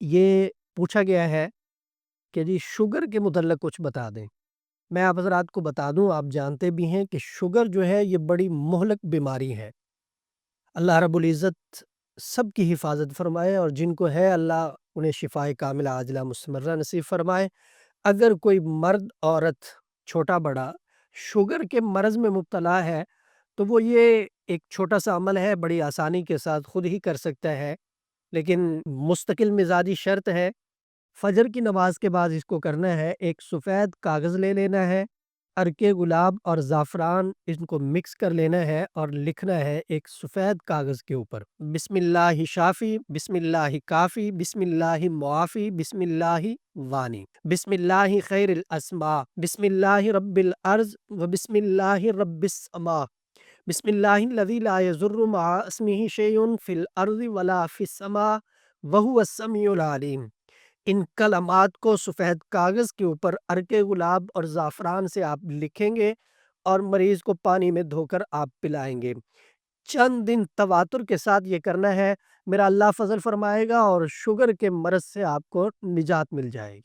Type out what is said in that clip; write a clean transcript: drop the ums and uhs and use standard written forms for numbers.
یہ پوچھا گیا ہے کہ جی شوگر کے متعلق کچھ بتا دیں۔ میں آپ حضرات کو بتا دوں، آپ جانتے بھی ہیں کہ شوگر جو ہے یہ بڑی مہلک بیماری ہے۔ اللہ رب العزت سب کی حفاظت فرمائے، اور جن کو ہے اللہ انہیں شفائے کاملہ عاجلہ مستمرہ نصیب فرمائے۔ اگر کوئی مرد عورت چھوٹا بڑا شوگر کے مرض میں مبتلا ہے تو وہ یہ ایک چھوٹا سا عمل ہے، بڑی آسانی کے ساتھ خود ہی کر سکتا ہے، لیکن مستقل مزاجی شرط ہے۔ فجر کی نماز کے بعد اس کو کرنا ہے۔ ایک سفید کاغذ لے لینا ہے، عرق گلاب اور زعفران ان کو مکس کر لینا ہے اور لکھنا ہے ایک سفید کاغذ کے اوپر: بسم اللہ شافی، بسم اللہ کافی، بسم اللہ معافی، بسم اللہ وانی، بسم اللہ خیر الاسماء، بسم اللہ رب الارض و بسم اللہ رب السماء، بسم اللہ الذی لا یضر مع اسمہ شیء فی الارض ولا فی السماء وہو السمیع العلیم۔ ان کلمات کو سفید کاغذ کے اوپر عرق گلاب اور زعفران سے آپ لکھیں گے اور مریض کو پانی میں دھو کر آپ پلائیں گے۔ چند دن تواتر کے ساتھ یہ کرنا ہے، میرا اللہ فضل فرمائے گا اور شوگر کے مرض سے آپ کو نجات مل جائے گی۔